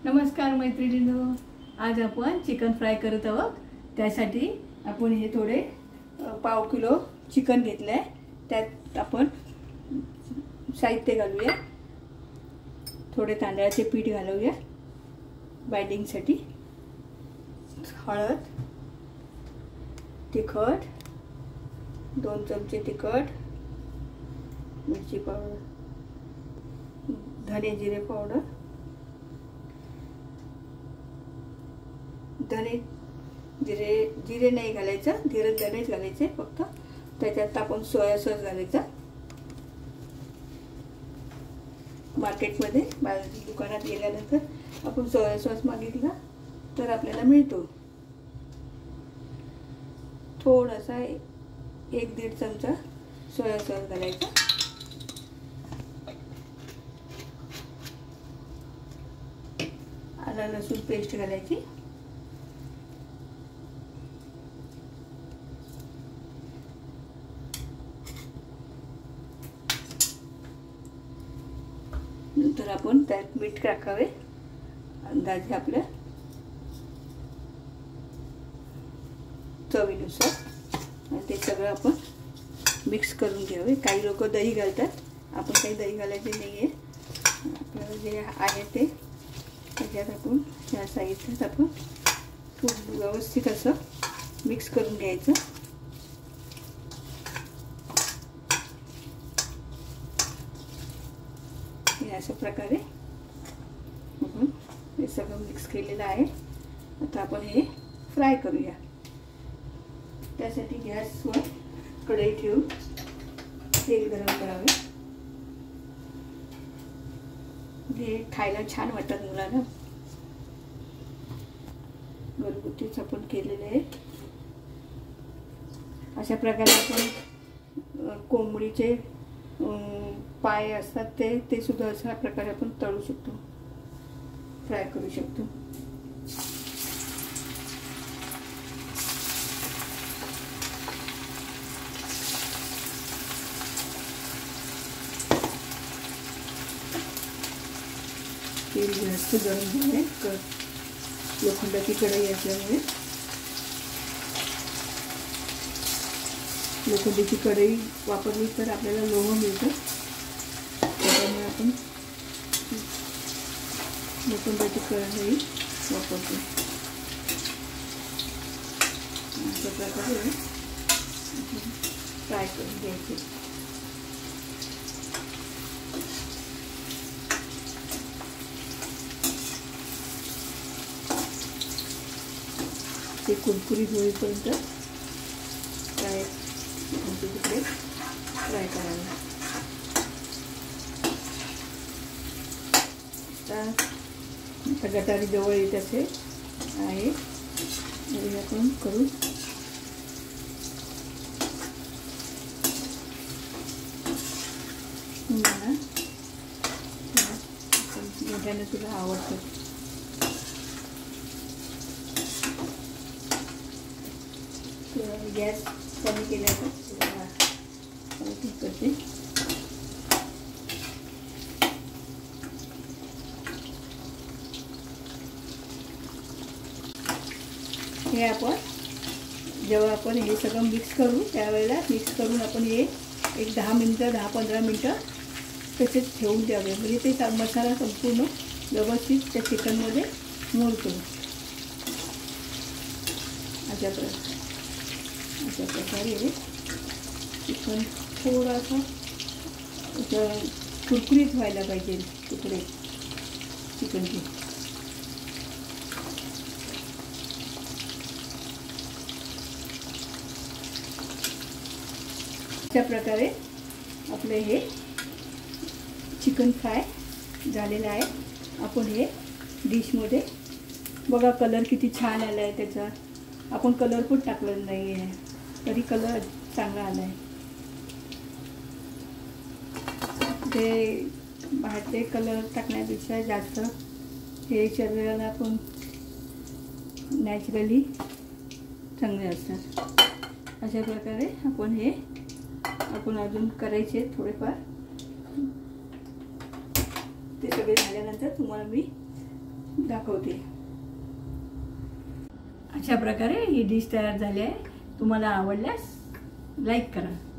नमस्कार मैत्रिणींनो, आज आपण चिकन फ्राय करत आहोत। त्यासाठी आपण हे थोडे पाव किलो चिकन घेतले आहे। त्यात आपण साहित्य घालूया। थोडे तांदळाचे पीठ घालूया बाइंडिंग साठी। हळद, तिखट, 2 चमचे तिखट, मिरची पावडर, धने जिरे पावडर, धने जिरे नाही घालायचं, धनेच घालायचे फक्त। त्याच्यात आपण सोया सॉस घालायचा। मार्केटमध्ये दुकानात गेल्यानंतर आपण सोया सॉस मागितला तर आपल्याला मिळतो। थोडासा 1-1.5 चमचा सोया सॉस घालायचा। आला लसूण पेस्ट घालायची। नंतर आपण त्यात मीठ टाकावे अंदाजे आपल्या चवीनुसार। आणि ते सगळं आपण मिक्स करून घ्यावे। काही लोक दही घालतात, आपण काही दही घालायचे नाहीये। आपल्याला जे आहे ते त्याच्यात आपण या साईडला आपण पूर्ण व्यवस्थित असं मिक्स करून घ्यायचं। अशा प्रकारे आपण हे सगळं मिक्स केलेलं आहे। आता आपण हे फ्राय करूया। त्यासाठी गॅसवर कढई ठेवून तेल गरम करावे। हे खायला छान वाटतं मुलांना। घरगुतीच आपण केलेले आहे। अशा प्रकारे आपण कोंबडीचे पाय असतात ते सुद्धा अशा प्रकारे आपण तळू शकतो, फ्राय करू शकतो। तेल जास्त गरम झाले, लोखंडाची कढई असल्यामुळे लोखंडाची कढई वापरली तर आपल्याला लोह मिळतं। त्यामुळे आपण लोखंडाची कढई वापरतो। अशा प्रकारे फ्राय करून घ्यायचे। ते कुरकुरीत होईपर्यंत फ्राय करावे। आता गटारी जवळ येत असे आहे, आपण करू। मोठ्याने तुला आवडतं। गॅस कमी केल्यावर करते। हे आपण जेव्हा आपण हे सगळं मिक्स करू त्यावेळेला मिक्स करून आपण हे एक 10-15 मिनिटं तसेच ठेवून द्यावे। म्हणजे ते मसाला संपूर्ण व्यवस्थित त्या चिकनमध्ये मुरतो। अशा प्रकारे चिकन थोडासा कुरकुरीत व्हायला पाहिजे तुकडे चिकनचे। अशा प्रकारे आपले हे चिकन फ्राय झालेलं आहे। आपण हे डिशमध्ये बघा, कलर किती छान आला आहे त्याचा। आपण कलर पण टाकलेला नाही आहे तरी कलर चांगला आला आहे। ते बाहेरचे कलर टाकण्यापेक्षा जास्त हे शरीराला पण नॅचरली चांगले असतात। अशा प्रकारे आपण अजून करायचे थोडेफार। ते सगळे झाल्यानंतर तुम्हाला मी दाखवते. अशा प्रकारे ही डिश तयार झाली आहे. तुम्हाला आवडल्यास लाईक करा.